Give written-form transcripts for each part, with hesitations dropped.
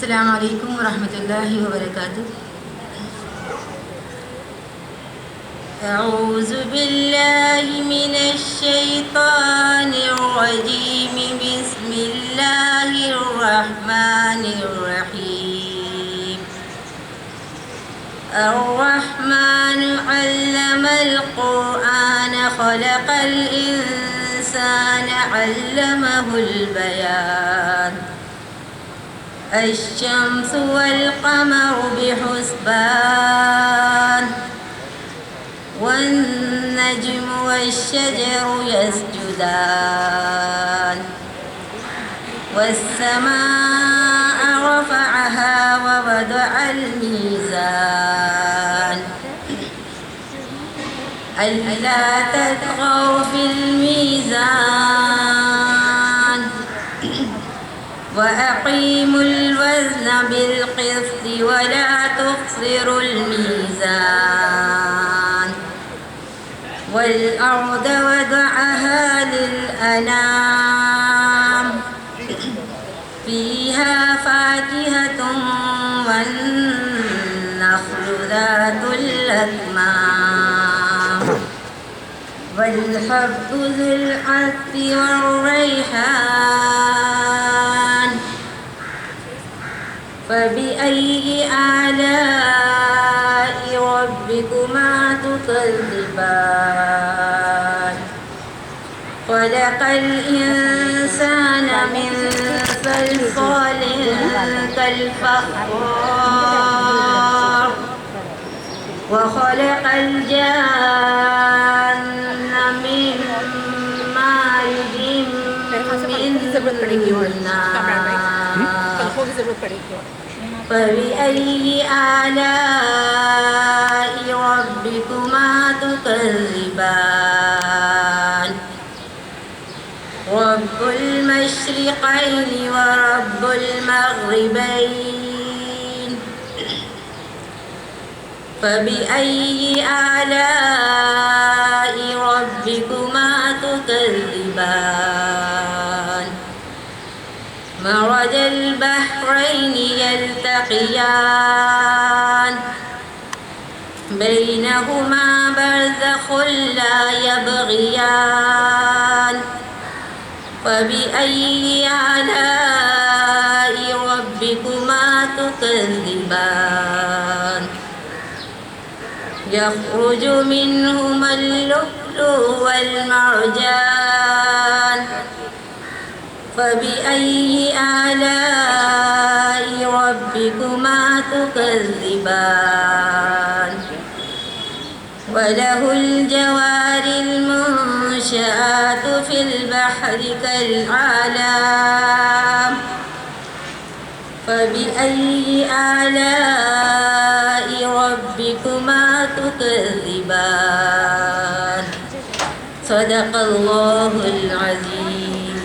السلام علیکم ورحمۃ اللہ وبرکاتہ۔ اعوذ باللہ من الشیطان الرجیم، بسم اللہ الرحمن الرحیم۔ الرحمن علم القرآن خلق الانسان علمہ البیان۔ الشمس والقمر بحسبان، والنجم والشجر يسجدان، والسماء رفعها ووضع الميزان ألا تطغوا في الميزان وأقيموا الوزن بالقسط ولا تخسروا الميزان والأرض وضعها للأنام فيها فاكهة والنخل ذات الأكمام والحب ذو العصف والريحان فبأي آلاء ربكما تكذبان؟ خلق الإنسان من صلصال كالفخار وخلق الجان من مارج من نار فبأي آلاء ربكما تكذبان؟ رب المشرقين ورب المغربين فبأي آلاء ربكما تكذبان؟ مرج البحرين يلتقيان بينهما برزخ لا يبغيان فبأي آلاء ربكما تكذبان؟ يخرج منهما اللؤلؤ والمرجان فبأي آلاء ربكما تكذبان؟ وله الجوار المنشآت في البحر كالأعلام فبأي آلاء ربكما تكذبان؟ صدق اللہ العظیم۔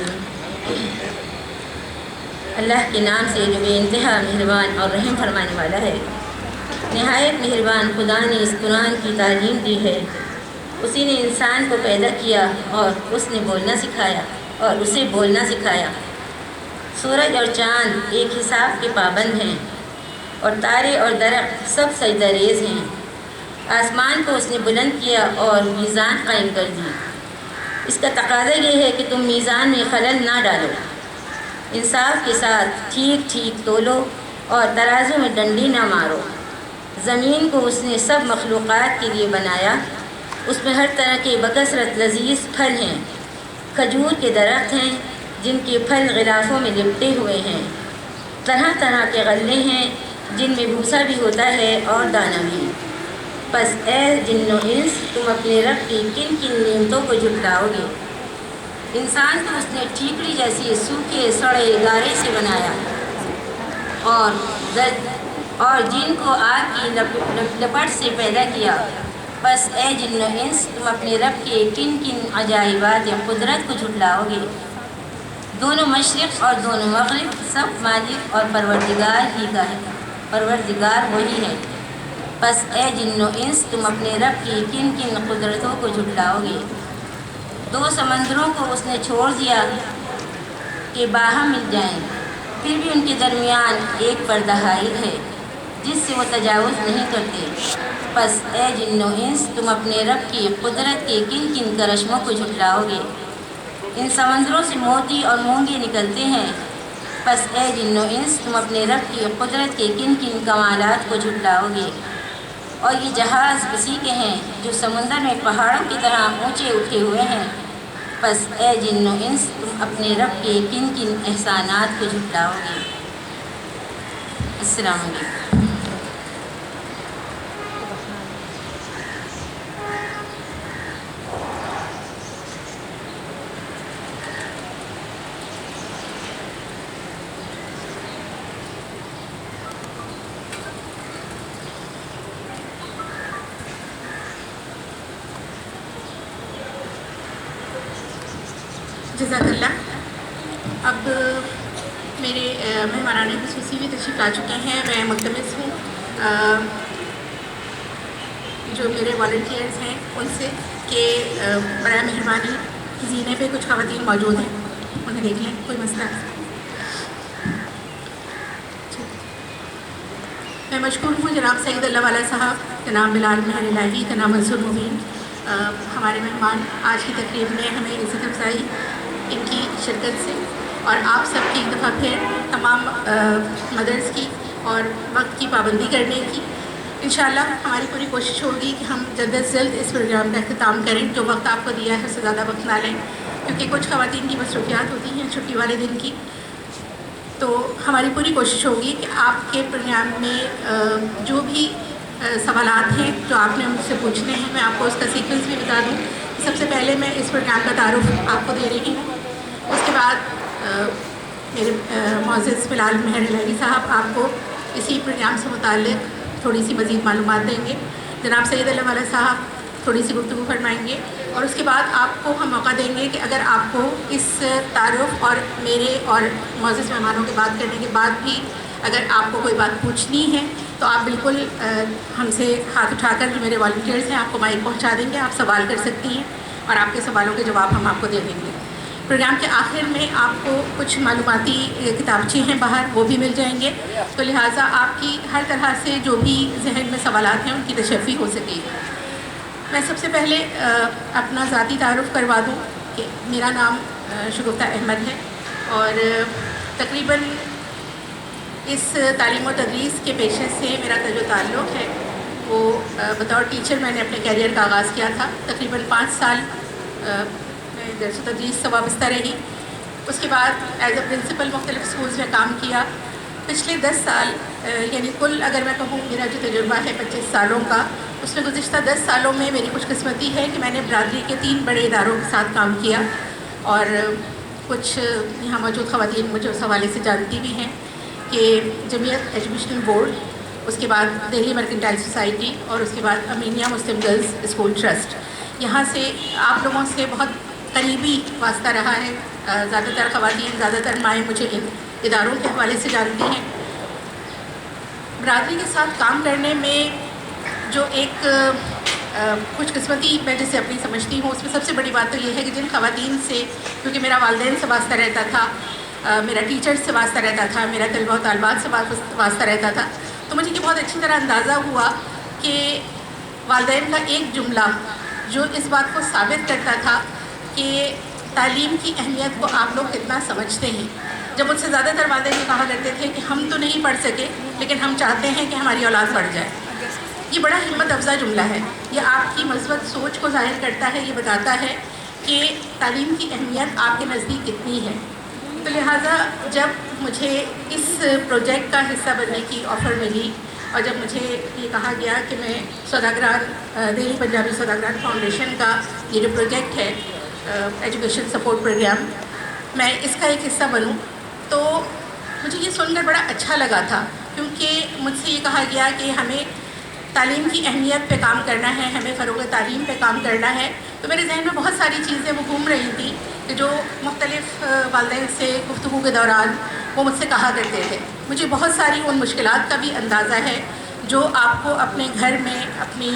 اللہ کے نام سے جو بے انتہا مہربان اور رحم فرمانے والا ہے۔ نہایت مہربان خدا نے اس قرآن کی تعلیم دی ہے۔ اسی نے انسان کو پیدا کیا اور اس نے بولنا سکھایا اور اسے بولنا سکھایا۔ سورج اور چاند ایک حساب کے پابند ہیں اور تارے اور درخت سب سجدہ ریز ہیں۔ آسمان کو اس نے بلند کیا اور میزان قائم کر دی۔ اس کا تقاضا یہ ہے کہ تم میزان میں خلل نہ ڈالو، انصاف کے ساتھ ٹھیک ٹھیک تولو اور ترازو میں ڈنڈی نہ مارو۔ زمین کو اس نے سب مخلوقات کے لیے بنایا، اس میں ہر طرح کے بکثرت لذیذ پھل ہیں۔ کھجور کے درخت ہیں جن کے پھل غلافوں میں لپٹے ہوئے ہیں، طرح طرح کے غلے ہیں جن میں بھوسا بھی ہوتا ہے اور دانہ بھی۔ بس اے جن و انس، تم اپنے رب کی کن کن نعمتوں کو جھٹلاؤ گے؟ انسان کو اس نے ٹھیکڑی جیسی سوکھے سڑے گارے سے بنایا اور جن کو آگ کی لپٹ سے پیدا کیا۔ بس اے جن و انس، تم اپنے رب کے کن کن عجائبات یا قدرت کو جھٹلاؤ گے؟ دونوں مشرق اور دونوں مغرب سب مالک اور پروردگار ہی کا ہے، پروردگار وہی ہے۔ بس اے جن و انس، تم اپنے رب کی کن کن قدرتوں کو جھٹلاؤ گے؟ دو سمندروں کو اس نے چھوڑ دیا کہ باہم مل جائیں، پھر بھی ان کے درمیان ایک پردہ حائل ہے جس سے وہ تجاوز نہیں کرتے۔ پس اے جن و انس، تم اپنے رب کی قدرت کے کن کن کرشموں کو جھٹلاؤ گے؟ ان سمندروں سے موتی اور مونگے نکلتے ہیں۔ پس اے جن و انس، تم اپنے رب کی قدرت کے کن کن کمالات کو جھٹلاؤ گے؟ اور یہ جہاز اسی کے ہیں جو سمندر میں پہاڑوں کی طرح اونچے اٹھے ہوئے ہیں۔ پس اے جن و انس، تم اپنے رب کے کن کن احسانات کو جھٹلاؤ گے؟ السلام علیکم۔ جزاک اللہ۔ اب میرے مہمانان خصوصی بھی تشریف لا چکے ہیں۔ میں ملتمس ہوں جو میرے والنٹیئرز ہیں ان سے کہ برائے مہربانی زینے پہ کچھ خواتین موجود ہیں، انہیں دیکھ لیں، کوئی مسئلہ نہیں۔ میں مشکور ہوں جناب سعید اللہ والا صاحب، جناب بلال مہر الہی، جناب منصور مبین، ہمارے مہمان آج کی تقریب میں ہمیں عزت افزائی ان کی شرکت سے، اور آپ سب کی ایک دفعہ پھر تمام مدرس کی اور وقت کی پابندی کرنے کی۔ انشاءاللہ ہماری پوری کوشش ہوگی کہ ہم جلد از جلد اس پروگرام کا اختتام کریں۔ جو وقت آپ کو دیا ہے اس سے زیادہ وقت نہ لیں، کیونکہ کچھ خواتین کی مصروفیات ہوتی ہیں چھٹی والے دن کی۔ تو ہماری پوری کوشش ہوگی کہ آپ کے پروگرام میں جو بھی سوالات ہیں جو آپ نے مجھ سے پوچھنے ہیں، میں آپ کو اس کا سیکوینس بھی بتا دوں۔ سب سے پہلے میں اس پروگرام کا تعارف آپ کو دے رہی ہوں، اس کے بعد میرے معزز بلال مہر الہی صاحب آپ کو اسی پروگرام سے متعلق تھوڑی سی مزید معلومات دیں گے۔ جناب سعید اللہ والا صاحب تھوڑی سی گفتگو فرمائیں گے، اور اس کے بعد آپ کو ہم موقع دیں گے کہ اگر آپ کو اس تعارف اور میرے اور معزز مہمانوں کے بات کرنے کے بعد بھی اگر آپ کو کوئی بات پوچھنی ہے تو آپ بالکل ہم سے ہاتھ اٹھا کر، جو میرے والنٹیئرز ہیں، آپ کو مائک پہنچا دیں گے، آپ سوال کر سکتی ہیں اور آپ کے سوالوں کے جواب ہم آپ کو دے دیں گے۔ پروگرام کے آخر میں آپ کو کچھ معلوماتی کتابچے ہیں باہر، وہ بھی مل جائیں گے، تو لہٰذا آپ کی ہر طرح سے جو بھی ذہن میں سوالات ہیں ان کی تشفی ہو سکے گی۔ میں سب سے پہلے اپنا ذاتی تعارف کروا دوں کہ میرا نام شگفتہ احمد ہے، اور تقریباً اس تعلیم و تدریس کے پیشے سے میرا جو تعلق ہے وہ بطور ٹیچر میں نے اپنے کیریئر کا آغاز کیا تھا۔ تقریباً 5 سال میں درس و تدریس سے وابستہ رہی۔ اس کے بعد ایز اے پرنسپل مختلف اسکولز میں کام کیا۔ پچھلے 10 سال یعنی کل اگر میں کہوں میرا جو تجربہ ہے 25 سالوں کا، اس میں گزشتہ 10 سالوں میں میری خوش قسمتی ہے کہ میں نے برادری کے 3 بڑے اداروں کے ساتھ کام کیا، اور کچھ یہاں موجود خواتین مجھے اس حوالے سے جانتی بھی ہیں کہ جمعیت ایجوکیشنل بورڈ، اس کے بعد دہلی مرکنٹائل سوسائٹی، اور اس کے بعد امینیہ مسلم گرلز اسکول ٹرسٹ، یہاں سے آپ لوگوں سے بہت قریبی واسطہ رہا ہے۔ زیادہ تر خواتین، زیادہ تر مائیں مجھے ان اداروں کے حوالے سے جانتی ہیں۔ برادری کے ساتھ کام کرنے میں جو ایک خوش قسمتی میں جسے اپنی سمجھتی ہوں، اس میں سب سے بڑی بات تو یہ ہے کہ جن خواتین سے، کیونکہ میرا والدین سے واسطہ رہتا تھا، میرا ٹیچر سے واسطہ رہتا تھا، میرا طلبہ و طالبات سے واسطہ رہتا تھا، تو مجھے یہ بہت اچھی طرح اندازہ ہوا کہ والدین کا ایک جملہ جو اس بات کو ثابت کرتا تھا کہ تعلیم کی اہمیت کو آپ لوگ کتنا سمجھتے ہیں۔ جب مجھ سے زیادہ تر والدین یہ کہا کرتے تھے کہ ہم تو نہیں پڑھ سکے لیکن ہم چاہتے ہیں کہ ہماری اولاد پڑھ جائے، یہ بڑا ہمت افزا جملہ ہے۔ یہ آپ کی مثبت سوچ کو ظاہر کرتا ہے، یہ بتاتا ہے کہ تعلیم کی اہمیت آپ کے نزدیک کتنی ہے۔ تو لہٰذا جب مجھے اس پروجیکٹ کا حصہ بننے کی آفر ملی، اور جب مجھے یہ کہا گیا کہ میں سوداگران دہلی پنجابی سوداگران فاؤنڈیشن کا یہ جو پروجیکٹ ہے ایجوکیشن سپورٹ پروگرام، میں اس کا ایک حصہ بنوں، تو مجھے یہ سن کر بڑا اچھا لگا تھا، کیونکہ مجھ سے یہ کہا گیا کہ ہمیں تعلیم کی اہمیت پہ کام کرنا ہے، ہمیں فروغ تعلیم پہ کام کرنا ہے۔ تو میرے ذہن میں بہت ساری چیزیں وہ گھوم رہی تھیں کہ جو مختلف والدین سے گفتگو کے دوران وہ مجھ سے کہا کرتے تھے۔ مجھے بہت ساری ان مشکلات کا بھی اندازہ ہے جو آپ کو اپنے گھر میں، اپنی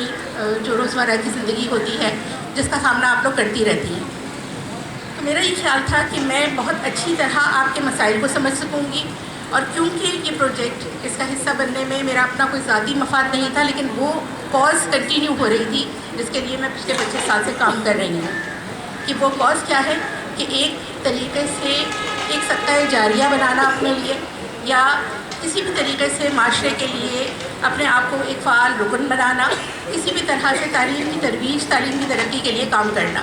جو روزمرہ کی زندگی ہوتی ہے، جس کا سامنا آپ لوگ کرتی رہتی ہیں۔ تو میرا یہ خیال تھا کہ میں بہت اچھی طرح آپ کے مسائل کو سمجھ سکوں گی، اور کیونکہ یہ پروجیکٹ اس کا حصہ بننے میں میرا اپنا کوئی ذاتی مفاد نہیں تھا، لیکن وہ کاز کنٹینیو ہو رہی تھی جس کے لیے میں پچھلے 25 سال سے کام کر رہی ہوں، کہ وہ کاز کیا ہے کہ ایک طریقے سے ایک صدقہ جاریہ بنانا اپنے لیے، یا کسی بھی طریقے سے معاشرے کے لیے اپنے آپ کو ایک فعال رکن بنانا، کسی بھی طرح سے تعلیم کی ترویج، تعلیم کی ترقی کے لیے کام کرنا۔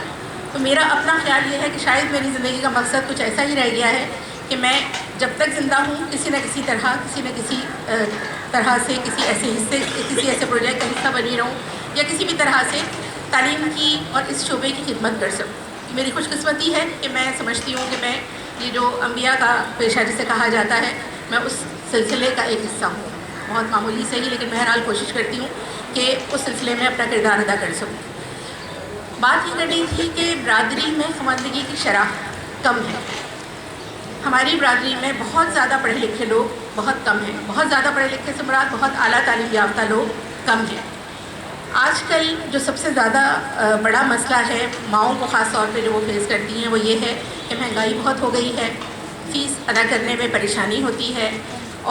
تو میرا اپنا خیال یہ ہے کہ شاید میری زندگی کا مقصد کچھ ایسا ہی رہ گیا ہے کہ میں جب تک زندہ ہوں کسی نہ کسی طرح سے کسی ایسے پروجیکٹ کا حصہ بنی رہوں، یا کسی بھی طرح سے تعلیم کی اور اس شعبے کی خدمت کر سکوں۔ میری خوش قسمتی ہے کہ میں سمجھتی ہوں کہ میں یہ جو انبیاء کا پیشہ جسے کہا جاتا ہے، میں اس سلسلے کا ایک حصہ ہوں، بہت معمولی سے ہی، لیکن بہرحال کوشش کرتی ہوں کہ اس سلسلے میں اپنا کردار ادا کر سکوں۔ بات یہ کرنی تھی کہ برادری میں خواندگی کی شرح کم ہے۔ ہماری برادری میں بہت زیادہ پڑھے لکھے لوگ بہت کم ہیں، بہت زیادہ پڑھے لکھے سے مراد بہت اعلیٰ تعلیم یافتہ لوگ کم ہیں۔ آج کل جو سب سے زیادہ بڑا مسئلہ ہے ماؤں کو خاص طور پہ جو وہ فیس کرتی ہیں، وہ یہ ہے کہ مہنگائی بہت ہو گئی ہے، فیس ادا کرنے میں پریشانی ہوتی ہے،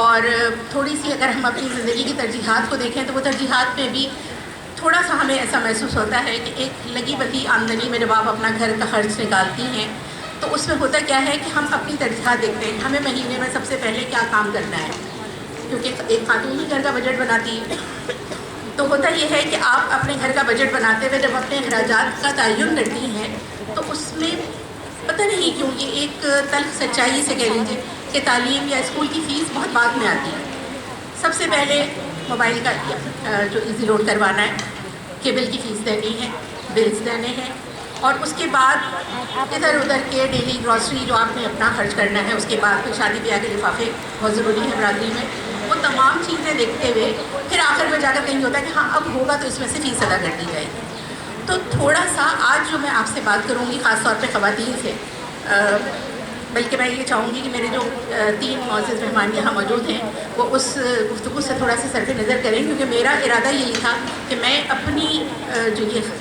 اور تھوڑی سی اگر ہم اپنی زندگی کی ترجیحات کو دیکھیں تو وہ ترجیحات میں بھی تھوڑا سا ہمیں ایسا محسوس ہوتا ہے کہ ایک لگی بھگی آمدنی میں جب آپ اپنا گھر کا خرچ نکالتی ہیں تو اس میں ہوتا کیا ہے کہ ہم اپنی ترجیحات دیکھتے ہیں، ہمیں مہینے میں سب سے پہلے کیا کام کرنا ہے، کیونکہ ایک خاتون ہی گھر کا بجٹ بناتی ہے۔ تو ہوتا یہ ہے کہ آپ اپنے گھر کا بجٹ بناتے ہوئے جب اپنے اخراجات کا تعین کرتی ہیں تو اس میں پتہ نہیں کیوں یہ ایک تلخ سچائی سے کہہ لیجیے کہ تعلیم یا اسکول کی فیس بہت بعد میں آتی ہے۔ سب سے پہلے موبائل کا جو ایزی لوڈ کروانا ہے، کیبل کی فیس دینی ہے، بلز دینے ہیں، اور اس کے بعد ادھر ادھر کے ڈیلی گراسری جو آپ نے اپنا خرچ کرنا ہے، اس کے بعد پھر شادی بیاہ کے لفافے بہت ضروری ہے برادری میں، وہ تمام چیزیں دیکھتے ہوئے پھر آخر میں جا کر کہیں ہوتا ہے کہ ہاں اب ہوگا تو اس میں سے فیس ادا کر دی جائے گی۔ تو تھوڑا سا آج جو میں آپ سے بات کروں گی خاص طور پہ خواتین سے، بلکہ میں یہ چاہوں گی کہ میرے جو 3 معزز مہمان یہاں موجود ہیں وہ اس گفتگو سے تھوڑا سا صرف نظر کریں، کیونکہ میرا ارادہ یہی تھا کہ میں اپنی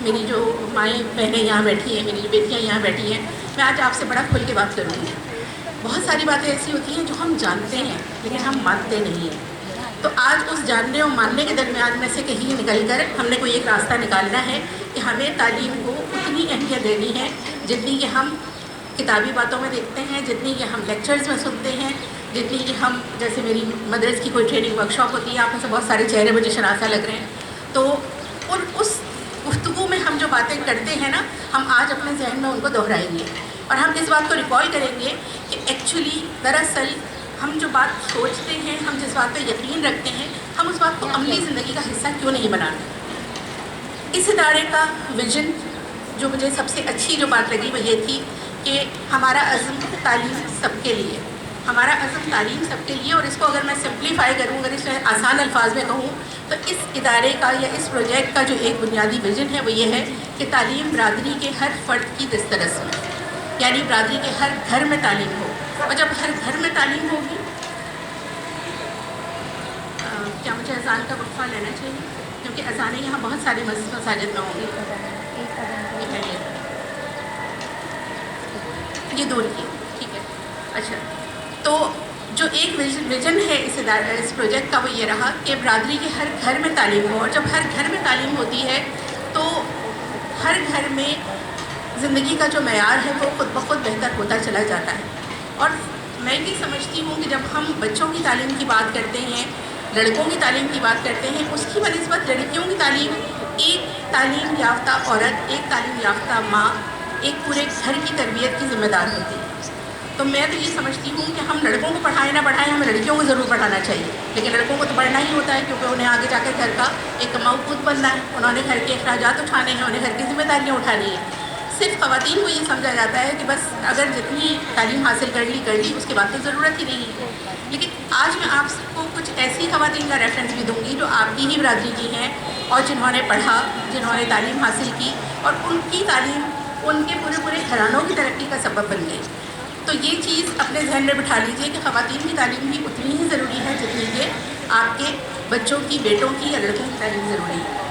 میری جو مائیں بہنیں یہاں بیٹھی ہیں، میری جو بیٹیاں یہاں بیٹھی ہیں، میں آج آپ سے بڑا کھل کے بات کروں گی۔ بہت ساری باتیں ایسی ہوتی ہیں جو ہم جانتے ہیں لیکن ہم مانتے نہیں ہیں، تو آج اس جاننے اور ماننے کے درمیان میں سے کہیں نکل کر ہم نے کوئی ایک راستہ نکالنا ہے کہ ہمیں تعلیم کو اتنی اہمیت دینی ہے جتنی کہ ہم کتابی باتوں میں دیکھتے ہیں، جتنی کہ ہم لیکچرز میں سنتے ہیں، جتنی کہ ہم جیسے میری مدرس کی کوئی ٹریننگ ورک شاپ ہوتی ہے، آپ میں سے بہت سارے چہرے مجھے شناسا لگ رہے ہیں، تو اس گفتگو میں ہم جو باتیں کرتے ہیں نا، ہم آج اپنے ذہن میں ان کو دہرائیں گے اور ہم اس بات کو ریکال کریں گے کہ ایکچولی دراصل ہم جو بات سوچتے ہیں، ہم جس بات پہ یقین رکھتے ہیں، ہم اس بات کو عملی زندگی کا حصہ کیوں نہیں بناتے۔ اس ادارے کا ویژن جو مجھے سب سے اچھی جو بات لگی وہ یہ تھی کہ ہمارا عزم تعلیم سب کے لیے، ہمارا عزم تعلیم سب کے لیے، اور اس کو اگر میں سمپلیفائی کروں، اگر اس میں آسان الفاظ میں کہوں تو اس ادارے کا یا اس پروجیکٹ کا جو ایک بنیادی ویژن ہے وہ یہ ہے کہ تعلیم برادری کے ہر فرد کی دسترس میں، یعنی برادری کے ہر گھر میں تعلیم ہو، اور جب ہر گھر میں تعلیم ہوگی، کیا مجھے اذان کا وقفہ لینا چاہیے کیونکہ اذانیں یہاں بہت سارے مساجد میں ہوں گی، یہ دور کی، ٹھیک ہے، اچھا، تو جو ایک ویژن ہے اس پروجیکٹ کا وہ یہ رہا کہ برادری کے ہر گھر میں تعلیم ہو، اور جب ہر گھر میں تعلیم ہوتی ہے تو ہر گھر میں زندگی کا جو معیار ہے وہ خود بخود بہتر ہوتا چلا جاتا ہے۔ اور میں یہ سمجھتی ہوں کہ جب ہم بچوں کی تعلیم کی بات کرتے ہیں، لڑکوں کی تعلیم کی بات کرتے ہیں، اس کی بنسبت لڑکیوں کی تعلیم، ایک تعلیم یافتہ عورت، ایک تعلیم یافتہ ماں ایک پورے گھر کی تربیت کی ذمہ دار ہوتی ہے۔ تو میں تو یہ سمجھتی ہوں کہ ہم لڑکوں کو پڑھائیں نہ پڑھائیں، ہمیں لڑکیوں کو ضرور پڑھانا چاہیے، لیکن لڑکوں کو تو پڑھنا ہی ہوتا ہے کیونکہ انہیں آگے جا کر گھر کا ایک کماؤ خود بننا ہے، انہوں نے گھر کے اخراجات اٹھانے ہیں، انہیں گھر کی ذمہ داریاں اٹھانی ہیں۔ صرف خواتین کو یہ سمجھا جاتا ہے کہ بس اگر جتنی تعلیم حاصل کر لی اس کے بعد تو ضرورت ہی نہیں ہے، لیکن آج میں آپ کو کچھ ایسی خواتین کا ریفرنس بھی دوں گی جو آپ کی ہی برادری کی ہیں اور جنہوں نے پڑھا، جنہوں نے تعلیم حاصل کی، اور ان کی تعلیم ان کے پورے گھرانوں کی ترقی کا سبب بن گئی۔ تو یہ چیز اپنے ذہن میں بٹھا لیجئے کہ خواتین کی تعلیم بھی اتنی ہی ضروری ہے جتنی کہ آپ کے بچوں کی، بیٹوں کی یا لڑکوں کی تعلیم ضروری ہے۔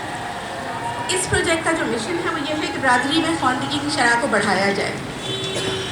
اس پروجیکٹ کا جو مشن ہے وہ یہ ہے کہ برادری میں خواندگی کی شرح کو بڑھایا جائے۔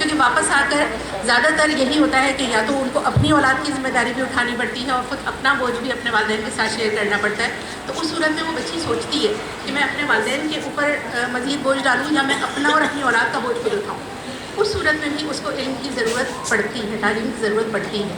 کیونکہ واپس آ کر زیادہ تر یہی ہوتا ہے کہ یا تو ان کو اپنی اولاد کی ذمہ داری بھی اٹھانی پڑتی ہے اور خود اپنا بوجھ بھی اپنے والدین کے ساتھ شیئر کرنا پڑتا ہے. تو اس صورت میں وہ بچی سوچتی ہے کہ میں اپنے والدین کے اوپر مزید بوجھ ڈالوں یا میں اپنا اور اپنی اولاد کا بوجھ خود اٹھاؤں. اس صورت میں بھی اس کو علم کی ضرورت پڑتی ہے, تعلیم کی ضرورت پڑتی ہے.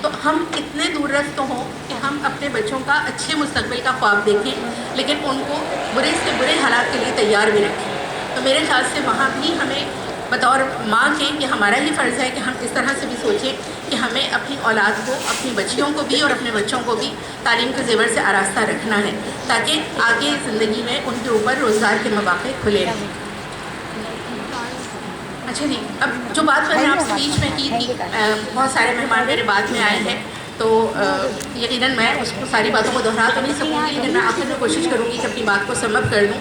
تو ہم اتنے دور رست تو ہوں کہ ہم اپنے بچوں کا اچھے مستقبل کا خواب دیکھیں, لیکن ان کو برے سے برے حالات کے لیے تیار بھی رکھیں. تو میرے خیال سے وہاں بھی ہمیں بطور ماں کے کہ ہمارا ہی فرض ہے کہ ہم اس طرح سے بھی سوچیں کہ ہمیں اپنی اولاد کو, اپنی بچیوں کو بھی اور اپنے بچوں کو بھی تعلیم کے زیور سے آراستہ رکھنا ہے, تاکہ آگے زندگی میں ان کے اوپر روزگار کے مواقع کھلے رہیں. اچھا جی, اب جو بات میں نے آپ اسپیچ میں کی تھی, بہت سارے مہمان میرے بعد میں آئے ہیں, تو یقیناً میں اس کو ساری باتوں کو دہرا تو نہیں سکوں گی, لیکن میں آخر میں کوشش کروں گی کہ اپنی بات کو سم اپ کر دوں.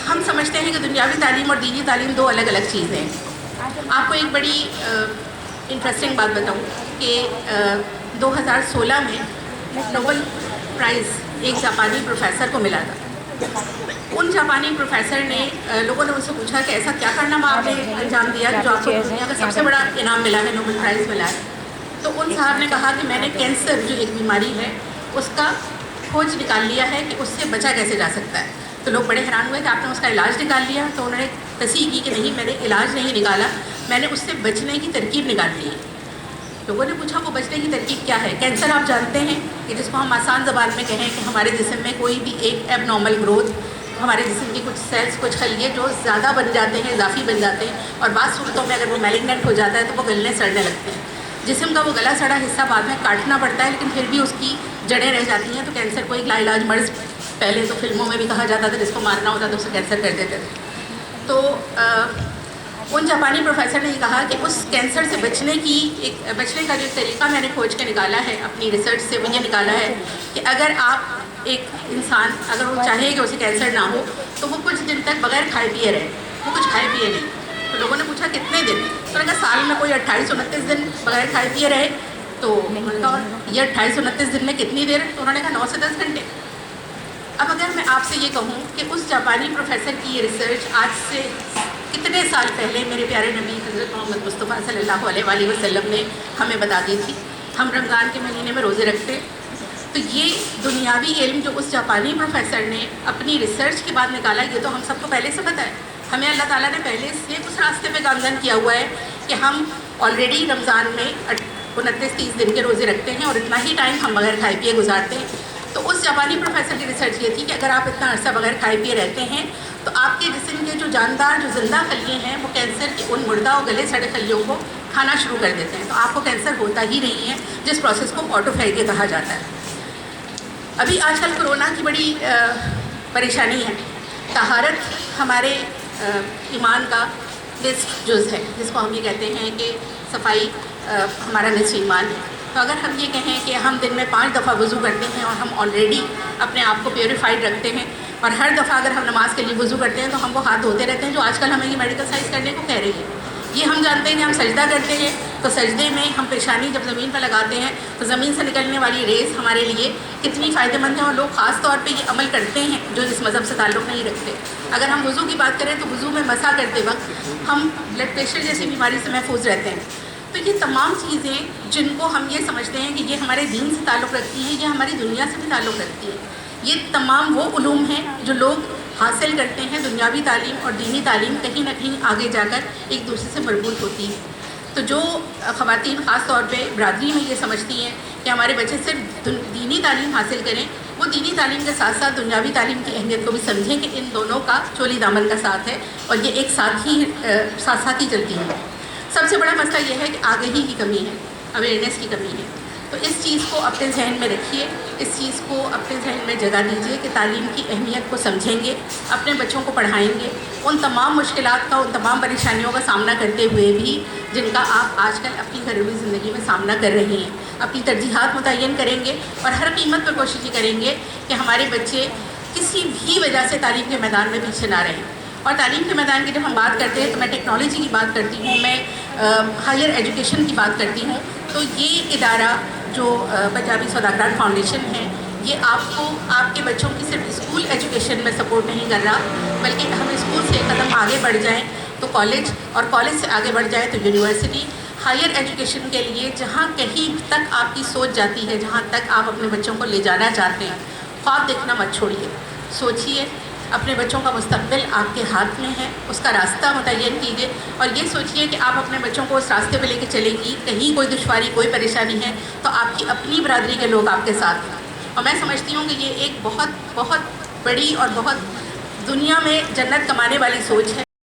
ہم سمجھتے ہیں کہ دنیاوی تعلیم اور دینی تعلیم دو الگ الگ چیزیں ہیں. آپ کو ایک بڑی انٹرسٹنگ بات بتاؤں کہ 2016 میں نوبل پرائز ایک جاپانی پروفیسر کو ملا تھا. ان جاپانی پروفیسر نے, لوگوں نے ان سے پوچھا کہ ایسا کیا کارنامہ آپ نے انجام دیا جو آپ کو دنیا کا سب سے بڑا انعام ملا ہے, نوبل پرائز ملا ہے. تو ان صاحب نے کہا کہ میں نے کینسر جو ایک بیماری ہے اس کا کھوج نکال لیا ہے کہ اس سے بچا کیسے جا سکتا ہے. تو لوگ بڑے حیران ہوئے کہ آپ نے اس کا علاج نکال لیا. تو انہوں نے تصحیح کی کہ نہیں, میں نے علاج نہیں نکالا, میں نے اس سے بچنے کی ترکیب نکال لی ہے. لوگوں نے پوچھا وہ بچنے کی ترکیب کیا ہے؟ کینسر آپ جانتے ہیں کہ جس کو ہم آسان زبان میں کہیں کہ ہمارے جسم میں کوئی بھی ایک ایب نارمل گروتھ, ہمارے جسم کی کچھ سیلس, کچھ خلیے جو زیادہ بن جاتے ہیں, اضافی بن جاتے ہیں, اور بعض صورتوں میں اگر وہ میلگننٹ ہو جاتا ہے تو وہ گلنے سڑنے لگتے ہیں. جسم کا وہ گلا سڑا حصہ بعد میں کاٹنا پڑتا ہے, لیکن پھر بھی اس کی جڑیں رہ جاتی ہیں. تو کینسر کو ایک لا علاج مرض پہلے تو فلموں میں بھی کہا جاتا تھا, جس کو مارنا ہوتا تو اسے کینسر کر دیتے تھے. تو ان جاپانی پروفیسر نے یہ کہا کہ اس کینسر سے بچنے کا جو طریقہ میں نے کھوج کے نکالا ہے اپنی ریسرچ سے, وہ یہ نکالا ہے کہ اگر آپ ایک انسان اگر وہ چاہے کہ اسے کینسر نہ ہو تو وہ کچھ دن تک بغیر کھائے پیے رہے, وہ کچھ کھائے پیے نہیں. تو لوگوں نے پوچھا کتنے دن؟ تو انہوں نے کہا سال میں کوئی 28-29 دن بغیر کھائے پیے رہے. تو انہوں نے کہا یہ 28-29 دن میں کتنی دیر؟ تو انہوں نے کہا 9 سے 10 گھنٹے. اب اگر میں آپ سے یہ کہوں کہ اس جاپانی پروفیسر کی یہ ریسرچ آج سے کتنے سال پہلے میرے پیارے نبی حضرت محمد مصطفیٰ صلی اللہ علیہ وآلہ وسلم نے ہمیں بتا دی تھی. ہم رمضان کے مہینے میں روزے رکھتے, تو یہ دنیاوی علم جو اس جاپانی پروفیسر نے اپنی ریسرچ کے بعد نکالا, یہ تو ہم سب کو پہلے سے پتہ ہے. ہمیں اللہ تعالیٰ نے پہلے سے اس راستے پہ گامزن کیا ہوا ہے کہ ہم آلریڈی رمضان میں 29-30 دن کے روزے رکھتے ہیں اور اتنا ہی ٹائم ہم بغیر کھائے پیے گزارتے ہیں. تو اس جاپانی پروفیسر کی ریسرچ یہ تھی کہ اگر آپ اتنا عرصہ بغیر کھائے پیے رہتے ہیں تو آپ کے جسم کے جو جاندار, جو زندہ خلیے ہیں, وہ کینسر کے ان مردہ اور گلے سڑے خلیوں کو کھانا شروع کر دیتے ہیں. تو آپ کو کینسر ہوتا ہی نہیں ہے, جس پروسیس کو آٹوفیگی کہا جاتا ہے. ابھی آج کل کورونا کی بڑی پریشانی ہے. طہارت ہمارے ایمان کا نصف جز ہے, جس کو ہم یہ کہتے ہیں کہ صفائی ہمارا نصف ایمان ہے. تو اگر ہم یہ کہیں کہ ہم دن میں 5 دفعہ وضو کرتے ہیں اور ہم آلریڈی اپنے آپ کو پیوریفائڈ رکھتے ہیں, اور ہر دفعہ اگر ہم نماز کے لیے وضو کرتے ہیں تو ہم وہ ہاتھ دھوتے رہتے ہیں, جو آج کل ہمیں یہ میڈیکل سائنس کرنے کو کہہ رہی ہے. یہ ہم جانتے ہیں کہ ہم سجدہ کرتے ہیں تو سجدے میں ہم پیشانی جب زمین پر لگاتے ہیں تو زمین سے نکلنے والی ریز ہمارے لیے کتنی فائدہ مند ہے, اور لوگ خاص طور پہ یہ عمل کرتے ہیں جو اس مذہب سے تعلق نہیں رکھتے. اگر ہم وضو کی بات کریں تو وضو میں مسح کرتے وقت ہم بلڈ پریشر جیسی بیماری سے محفوظ رہتے ہیں. تو یہ تمام چیزیں جن کو ہم یہ سمجھتے ہیں کہ یہ ہمارے دین سے تعلق رکھتی ہیں, یہ ہماری دنیا سے بھی تعلق رکھتی ہے. یہ تمام وہ علوم ہیں جو لوگ حاصل کرتے ہیں. دنیاوی تعلیم اور دینی تعلیم کہیں نہ کہیں آگے جا کر ایک دوسرے سے مربوط ہوتی ہے. تو جو خواتین خاص طور پہ برادری میں یہ سمجھتی ہیں کہ ہمارے بچے صرف دینی تعلیم حاصل کریں, وہ دینی تعلیم کے ساتھ ساتھ دنیاوی تعلیم کی اہمیت کو بھی سمجھیں کہ ان دونوں کا چولی دامن کا ساتھ ہے اور یہ ایک ساتھ ہی چلتی ہیں. سب سے بڑا مسئلہ یہ ہے کہ آگہی کی کمی ہے, اویئرنیس کی کمی ہے. تو اس چیز کو اپنے ذہن میں رکھیے, اس چیز کو اپنے ذہن میں جگہ دیجیے کہ تعلیم کی اہمیت کو سمجھیں گے, اپنے بچوں کو پڑھائیں گے, ان تمام مشکلات کا, ان تمام پریشانیوں کا سامنا کرتے ہوئے بھی جن کا آپ آج کل اپنی گھریلو زندگی میں سامنا کر رہے ہیں, اپنی ترجیحات متعین کریں گے اور ہر قیمت پر کوشش یہ کریں گے کہ ہمارے بچے کسی بھی وجہ سے تعلیم کے میدان میں پیچھے نہ رہیں. اور تعلیم کے میدان کی جب ہم بات کرتے ہیں تو میں ٹیکنالوجی کی بات کرتی ہوں, میں ہائر ایجوکیشن کی بات کرتی ہوں. تو یہ ادارہ جو پنجابی سوداگرات فاؤنڈیشن ہے, یہ آپ کو آپ کے بچوں کی صرف اسکول ایجوکیشن میں سپورٹ نہیں کر رہا, بلکہ ہم اسکول سے ایک قدم آگے بڑھ جائیں تو کالج، اور کالج سے آگے بڑھ جائے تو یونیورسٹی، ہائر ایجوکیشن کے لیے جہاں کہیں تک آپ کی سوچ جاتی ہے، جہاں تک آپ اپنے بچوں کو لے جانا چاہتے ہیں، خواب دیکھنا مت چھوڑیے، سوچیے، اپنے بچوں کا مستقبل آپ کے ہاتھ میں ہے، اس کا راستہ متعین کیجیے، اور یہ سوچیے کہ آپ اپنے بچوں کو اس راستے پہ لے کے چلیں گی، کہیں کوئی دشواری، کوئی پریشانی ہے تو آپ کی اپنی برادری کے لوگ آپ کے ساتھ ہیں۔ اور میں سمجھتی ہوں کہ یہ ایک بہت بہت بڑی اور بہت دنیا میں جنت کمانے والی سوچ ہے۔